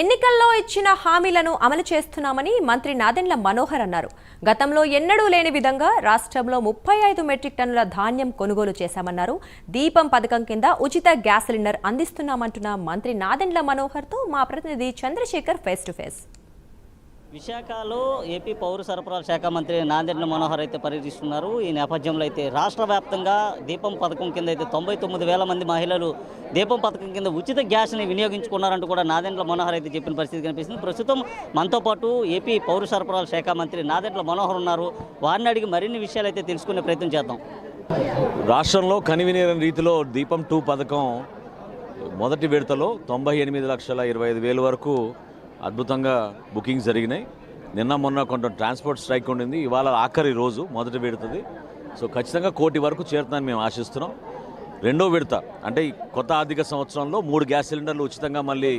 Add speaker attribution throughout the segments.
Speaker 1: ఎన్నికల్లో ఇచ్చిన హామీలను అమలు చేస్తున్నామని మంత్రి నాదెండ్ల మనోహర్ అన్నారు. గతంలో ఎన్నడూ లేని విధంగా రాష్ట్రంలో 35 మెట్రిక్ టన్నుల ధాన్యం కొనుగోలు చేశామన్నారు. దీపం పథకం కింద ఉచిత గ్యాస్ సిలిండర్ అందిస్తున్నామంటున్న మంత్రి నాదెండ్ల మనోహర్తో మా ప్రతినిధి చంద్రశేఖర్ ఫేస్ టు ఫేస్.
Speaker 2: విశాఖలో ఏపీ పౌర సరఫరాల శాఖ మంత్రి నాదెండ్ల మనోహర్ అయితే పర్యటిస్తున్నారు. ఈ నేపథ్యంలో అయితే రాష్ట్ర వ్యాప్తంగా దీపం పథకం కింద అయితే 99,000 మంది మహిళలు దీపం పథకం కింద ఉచిత గ్యాస్ని వినియోగించుకున్నారంటూ కూడా నాదెండ్ల మనోహర్ అయితే చెప్పిన పరిస్థితి కనిపిస్తుంది. ప్రస్తుతం మనతో పాటు ఏపీ పౌర సరఫరాల శాఖ మంత్రి నాదెండ్ల మనోహర్ ఉన్నారు. వారిని అడిగి మరిన్ని విషయాలు అయితే తెలుసుకునే ప్రయత్నం చేద్దాం.
Speaker 3: రాష్ట్రంలో కనివినీరని రీతిలో దీపం 2 పథకం మొదటి విడతలో 98,25,000 వరకు అద్భుతంగా బుకింగ్స్ జరిగినాయి. నిన్న మొన్న కొంత ట్రాన్స్పోర్ట్ స్ట్రైక్ ఉండింది. ఇవాళ ఆఖరి రోజు మొదటి విడతది. సో ఖచ్చితంగా 1 కోటి వరకు చేరుతుందని మేము ఆశిస్తున్నాం. రెండో విడత అంటే ఈ కొత్త ఆర్థిక సంవత్సరంలో 3 గ్యాస్ సిలిండర్లు ఉచితంగా మళ్ళీ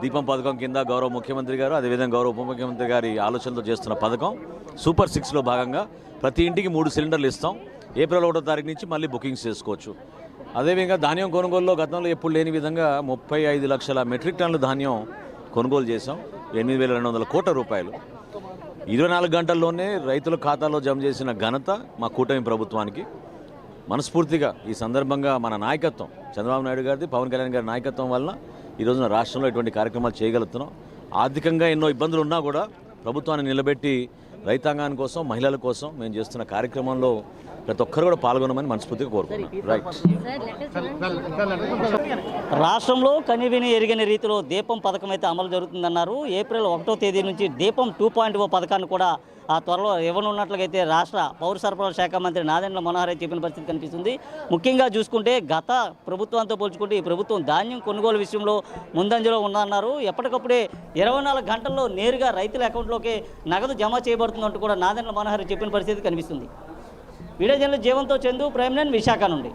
Speaker 3: దీపం పథకం కింద గౌరవ ముఖ్యమంత్రి గారు అదేవిధంగా గౌరవ ఉప ముఖ్యమంత్రి గారి ఆలోచనతో చేస్తున్న పథకం సూపర్ 6లో భాగంగా ప్రతి ఇంటికి 3 సిలిండర్లు ఇస్తాం. ఏప్రిల్ 1వ తారీఖు నుంచి మళ్ళీ బుకింగ్స్ చేసుకోవచ్చు. అదేవిధంగా ధాన్యం కొనుగోలులో గతంలో ఎప్పుడు లేని విధంగా 35 లక్షల మెట్రిక్ టన్నుల ధాన్యం కొనుగోలు చేశాం. 8,200 కోట్ల రూపాయలు 24 గంటల్లోనే రైతుల ఖాతాలో జమ చేసిన ఘనత మా కూటమి ప్రభుత్వానికి. మనస్ఫూర్తిగా ఈ సందర్భంగా మన నాయకత్వం చంద్రబాబు నాయుడు గారిది, పవన్ కళ్యాణ్ గారి నాయకత్వం వలన ఈరోజున రాష్ట్రంలో ఇటువంటి కార్యక్రమాలు చేయగలుగుతున్నాం. ఆర్థికంగా ఎన్నో ఇబ్బందులు ఉన్నా కూడా ప్రభుత్వాన్ని నిలబెట్టి రైతాంగాని కోసం, మహిళల కోసం మేము చేస్తున్న కార్యక్రమంలో ప్రతి ఒక్కరు కూడా పాల్గొనమని మనస్ఫూర్తిగా కోరుకుంటున్నాం. రైట్.
Speaker 2: రాష్ట్రంలో కనివిని ఎరిగిన రీతిలో దీపం పథకం అయితే అమలు జరుగుతుందన్నారు. ఏప్రిల్ 1వ తేదీ నుంచి దీపం 2.0 పథకాన్ని కూడా ఆ త్వరలో ఇవ్వనున్నట్లయితే రాష్ట్ర పౌర సరఫరాల శాఖ మంత్రి నాదెండ్ల మనోహర్ చెప్పిన పరిస్థితి కనిపిస్తుంది. ముఖ్యంగా చూసుకుంటే గత ప్రభుత్వంతో పోల్చుకుంటే ఈ ప్రభుత్వం ధాన్యం కొనుగోలు విషయంలో ముందంజలో ఉందన్నారు. ఎప్పటికప్పుడే 24 గంటల్లో నేరుగా రైతుల అకౌంట్లోకి నగదు జమ చేయబడుతుందంటూ కూడా నాదెండ్ల మనోహర్ చెప్పిన పరిస్థితి కనిపిస్తుంది. వీడియో జర్నలిస్ట్ జీవంతో చందు, ప్రైమ్9 విశాఖ నుండి.